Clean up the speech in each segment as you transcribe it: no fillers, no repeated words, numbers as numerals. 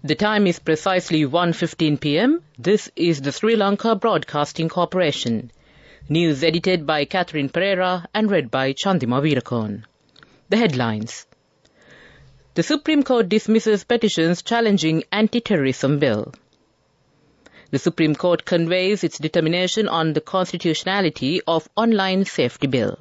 The time is precisely 1:15 p.m. This is the Sri Lanka Broadcasting Corporation. News edited by Catherine Pereira and read by Chandima Veerakorn. The headlines. The Supreme Court dismisses petitions challenging anti-terrorism bill. The Supreme Court conveys its determination on the constitutionality of online safety bill.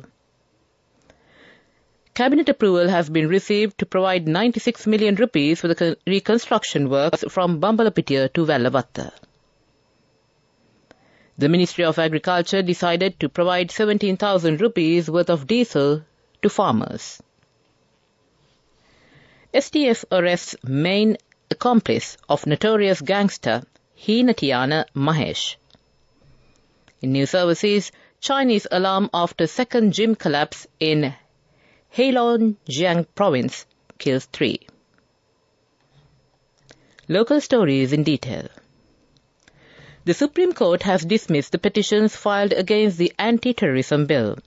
Cabinet approval has been received to provide 96 million rupees for the reconstruction works from Bambalapitiya to Vellavatta. The Ministry of Agriculture decided to provide 17,000 rupees worth of diesel to farmers. STF arrests main accomplice of notorious gangster Hinatiyana Mahesh. In news overseas, Chinese alarm after second gym collapse in Heilongjiang province kills 3. Local stories in detail. The Supreme Court has dismissed the petitions filed against the anti-terrorism bill.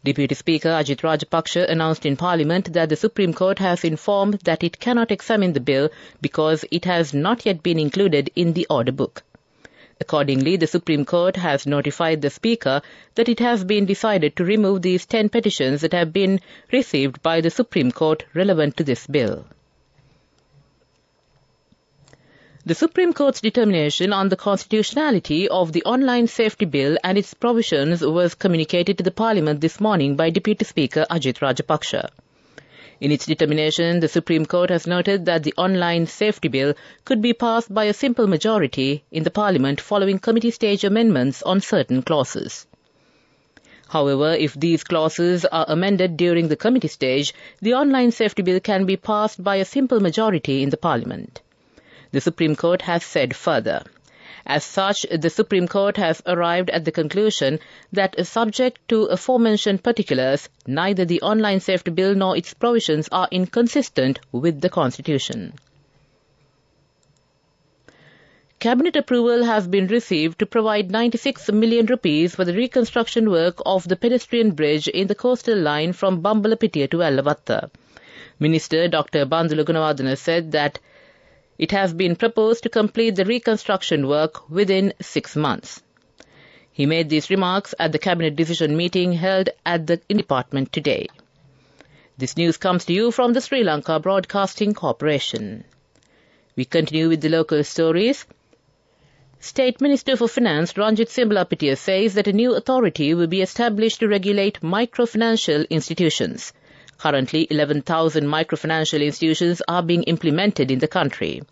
Deputy Speaker Ajit Rajapaksa announced in Parliament that the Supreme Court has informed that it cannot examine the bill because it has not yet been included in the order book. Accordingly, the Supreme Court has notified the Speaker that it has been decided to remove these 10 petitions that have been received by the Supreme Court relevant to this bill. The Supreme Court's determination on the constitutionality of the online safety bill and its provisions was communicated to the Parliament this morning by Deputy Speaker Ajit Rajapaksa. In its determination, the Supreme Court has noted that the online safety bill could be passed by a simple majority in the Parliament following committee stage amendments on certain clauses. However, if these clauses are amended during the committee stage, the online safety bill can be passed by a simple majority in the Parliament. The Supreme Court has said further. As such, the Supreme Court has arrived at the conclusion that, subject to aforementioned particulars, neither the online safety bill nor its provisions are inconsistent with the Constitution. Cabinet approval has been received to provide 96 million rupees for the reconstruction work of the pedestrian bridge in the coastal line from Bambalapitiya to Vellavatta. Minister Dr. Bandula Gunawardena said that it has been proposed to complete the reconstruction work within 6 months. He made these remarks at the Cabinet decision meeting held at the department today. This news comes to you from the Sri Lanka Broadcasting Corporation. We continue with the local stories. State Minister for Finance Ranjit Simbalapitiya says that a new authority will be established to regulate microfinancial institutions. Currently, 11,000 microfinancial institutions are being implemented in the country.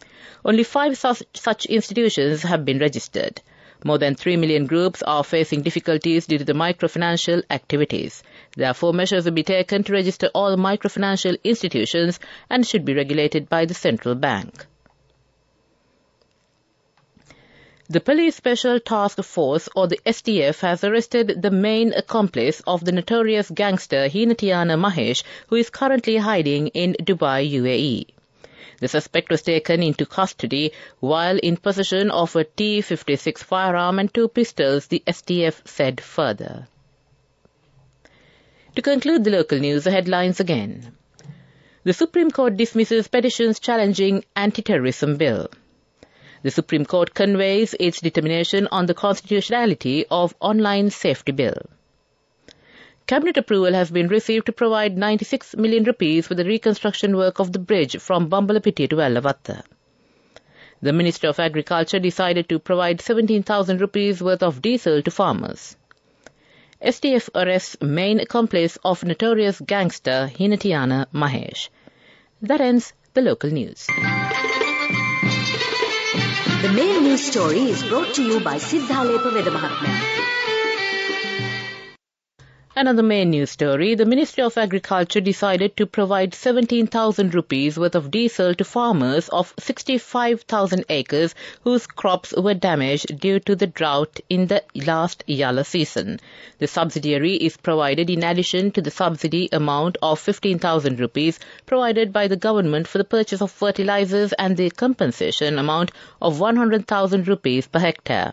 Only 5 such institutions have been registered. More than 3 million groups are facing difficulties due to the microfinancial activities. Therefore, measures will be taken to register all microfinancial institutions and should be regulated by the central bank. The Police Special Task Force, or the STF, has arrested the main accomplice of the notorious gangster Hinatiyana Mahesh, who is currently hiding in Dubai, UAE. The suspect was taken into custody while in possession of a T-56 firearm and 2 pistols, the STF said further. To conclude the local news, the headlines again. The Supreme Court dismisses petitions challenging anti-terrorism bill. The Supreme Court conveys its determination on the constitutionality of online safety bill. Cabinet approval has been received to provide 96 million rupees for the reconstruction work of the bridge from Bambalapitiya to Vellavatta. The Ministry of Agriculture decided to provide 17,000 rupees worth of diesel to farmers. STF arrests main accomplice of notorious gangster Hinatiyana Mahesh. That ends the local news. The main news story is brought to you by Sinhala Mahatma. Another main news story, the Ministry of Agriculture decided to provide 17,000 rupees worth of diesel to farmers of 65,000 acres whose crops were damaged due to the drought in the last Yalla season. The subsidiary is provided in addition to the subsidy amount of 15,000 rupees provided by the government for the purchase of fertilizers and the compensation amount of 100,000 rupees per hectare.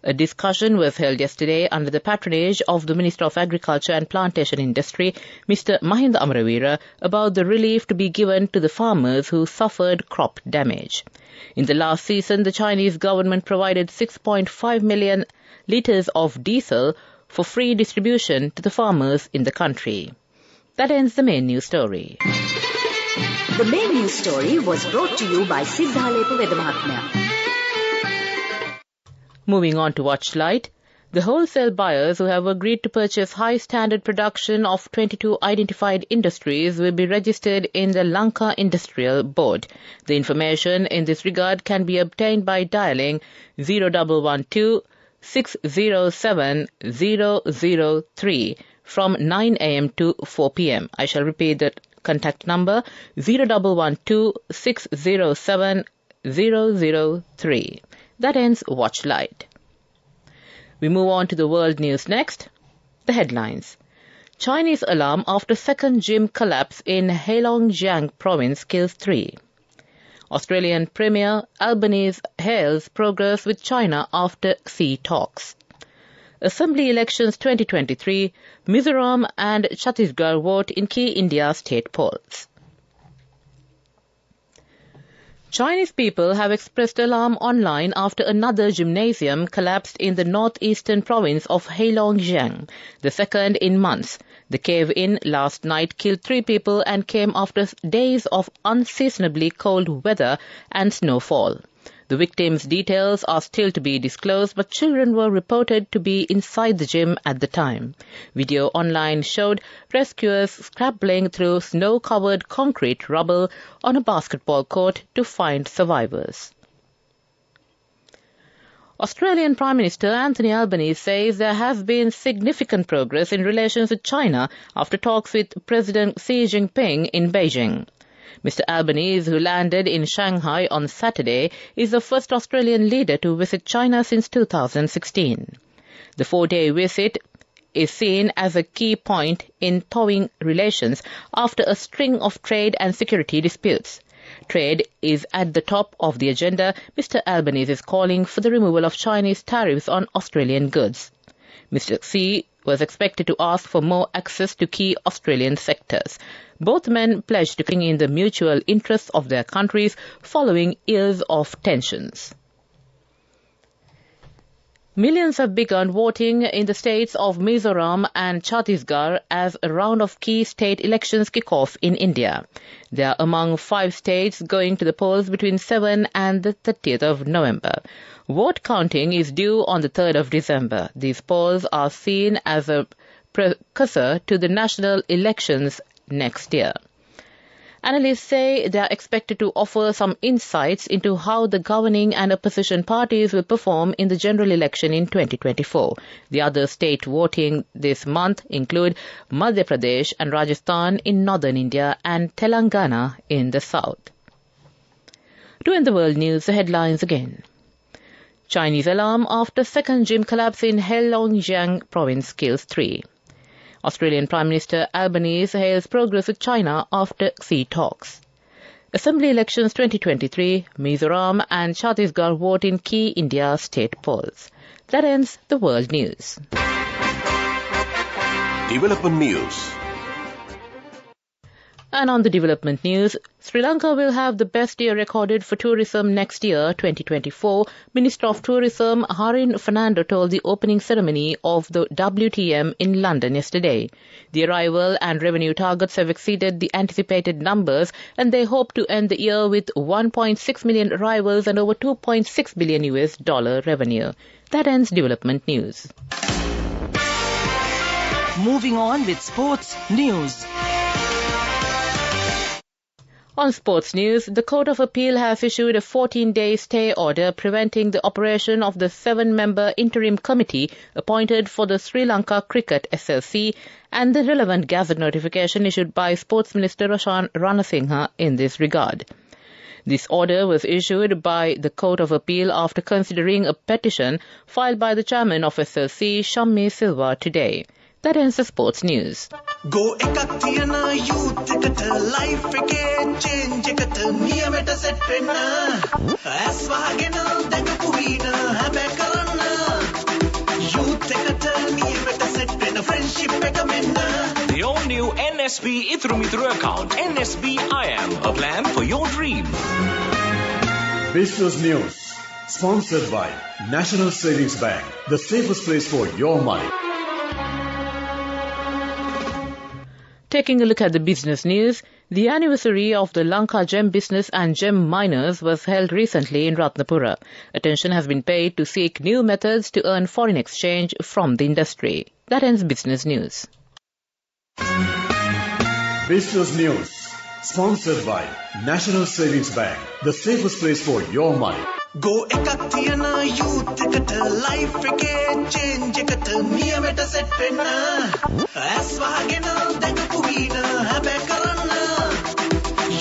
A discussion was held yesterday under the patronage of the Minister of Agriculture and Plantation Industry, Mr. Mahinda Amaraweera, about the relief to be given to the farmers who suffered crop damage. In the last season, the Chinese government provided 6.5 million litres of diesel for free distribution to the farmers in the country. That ends the main news story. The main news story was brought to you by Sinhala Vedamahatmya. Moving on to Watchlight, the wholesale buyers who have agreed to purchase high-standard production of 22 identified industries will be registered in the Lanka Industrial Board. The information in this regard can be obtained by dialing 0112 607 003 from 9 a.m. to 4 p.m. I shall repeat the contact number 0112 607 003. That ends Watchlight. We move on to the world news next. The headlines. Chinese alarm after second gym collapse in Heilongjiang province kills 3. Australian Premier Albanese hails progress with China after Xi talks. Assembly elections 2023, Mizoram and Chhattisgarh vote in key India state polls. Chinese people have expressed alarm online after another gymnasium collapsed in the northeastern province of Heilongjiang, the second in months. The cave-in last night killed 3 people and came after days of unseasonably cold weather and snowfall. The victims' details are still to be disclosed, but children were reported to be inside the gym at the time. Video online showed rescuers scrabbling through snow-covered concrete rubble on a basketball court to find survivors. Australian Prime Minister Anthony Albanese says there has been significant progress in relations with China after talks with President Xi Jinping in Beijing. Mr. Albanese, who landed in Shanghai on Saturday, is the first Australian leader to visit China since 2016. The 4-day visit is seen as a key point in thawing relations after a string of trade and security disputes. Trade is at the top of the agenda. Mr. Albanese is calling for the removal of Chinese tariffs on Australian goods. Mr. Xi was expected to ask for more access to key Australian sectors. Both men pledged to bring in the mutual interests of their countries following years of tensions. Millions have begun voting in the states of Mizoram and Chhattisgarh as a round of key state elections kick off in India. They are among 5 states going to the polls between 7 and the 30th of November. Vote counting is due on the 3rd of December. These polls are seen as a precursor to the national elections next year. Analysts say they are expected to offer some insights into how the governing and opposition parties will perform in the general election in 2024. The other state voting this month include Madhya Pradesh and Rajasthan in northern India and Telangana in the south. To end the world news, the headlines again. Chinese alarm after second gym collapse in Heilongjiang province kills 3. Australian Prime Minister Albanese hails progress with China after Xi talks. Assembly elections 2023, Mizoram and Chhattisgarh vote in key India state polls. That ends the world news. Development news. And on the development news, Sri Lanka will have the best year recorded for tourism next year, 2024, Minister of Tourism Harin Fernando told the opening ceremony of the WTM in London yesterday. The arrival and revenue targets have exceeded the anticipated numbers, and they hope to end the year with 1.6 million arrivals and over $2.6 billion revenue. That ends development news. Moving on with sports news. On sports news, the Court of Appeal has issued a 14-day stay order preventing the operation of the 7-member interim committee appointed for the Sri Lanka Cricket SLC and the relevant gazette notification issued by Sports Minister Roshan Ranasinghe in this regard. This order was issued by the Court of Appeal after considering a petition filed by the chairman of SLC, Shammi Silva, today. That ends the sports news. Go ekakthiyana youth eකට life එකේ change එකට නියමෙට set වෙන්න ඇස් වහගෙන දැකපු වීන හැබැයි කරන්න NSB Ithurumituru account. NSB IM, a plan for your dream. Business News, sponsored by National Savings Bank, the safest place for your money. Taking a look at the business news, the anniversary of the Lanka Gem Business and Gem Miners was held recently in Ratnapura. Attention has been paid to seek new methods to earn foreign exchange from the industry. That ends business news. Business News, sponsored by National Savings Bank, the safest place for your money. Go ekak thiyana youth ekata life ekේ change ekata niyameta set wenna as wahagena dagapu veena habe karanna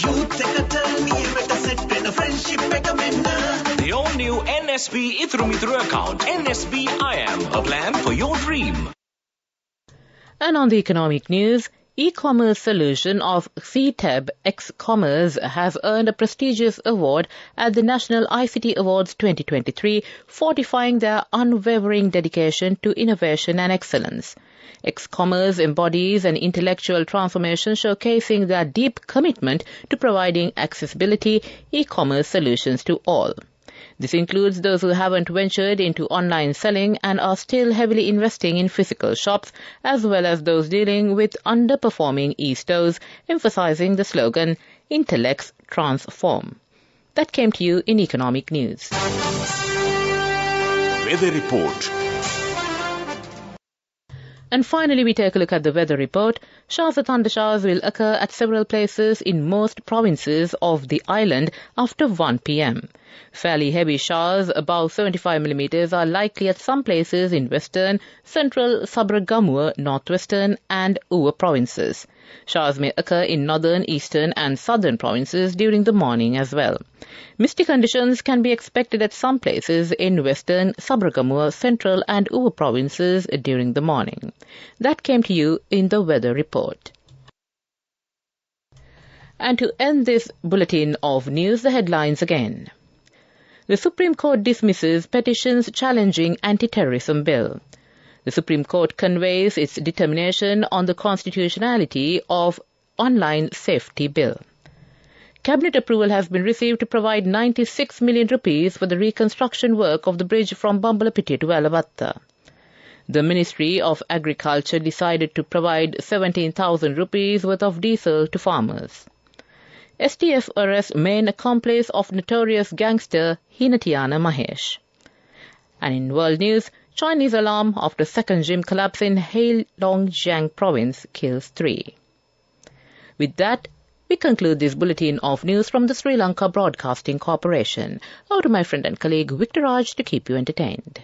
youth ekata niyameta set wenna friendship eka menna. The all new NSB Ithurumituru account. NSB IM, a plan for your dream. And on the economic news, e-commerce solution of CTEB X-Commerce has earned a prestigious award at the National ICT Awards 2023, fortifying their unwavering dedication to innovation and excellence. X-Commerce embodies an intellectual transformation showcasing their deep commitment to providing accessibility e-commerce solutions to all. This includes those who haven't ventured into online selling and are still heavily investing in physical shops, as well as those dealing with underperforming e-stores, emphasizing the slogan, Intellects Transform. That came to you in Economic News. Weather Report. And finally, we take a look at the weather report. Showers or thundershowers will occur at several places in most provinces of the island after 1 p.m. Fairly heavy showers above 75 millimeters are likely at some places in western, central, Sabragamur, northwestern and Uva provinces. Showers may occur in northern, eastern and southern provinces during the morning as well. Misty conditions can be expected at some places in western, Sabragamur, central and Uva provinces during the morning. That came to you in the weather report. And to end this bulletin of news, the headlines again. The Supreme Court dismisses petitions challenging anti-terrorism bill. The Supreme Court conveys its determination on the constitutionality of online safety bill. Cabinet approval has been received to provide 96 million rupees for the reconstruction work of the bridge from Bambalapitiya to Alavatta. The Ministry of Agriculture decided to provide 17,000 rupees worth of diesel to farmers. STF arrests main accomplice of notorious gangster Hinatiyana Mahesh. And in world news, Chinese alarm after second gym collapse in Heilongjiang province kills 3. With that, we conclude this bulletin of news from the Sri Lanka Broadcasting Corporation. Over to my friend and colleague Victor Raj to keep you entertained.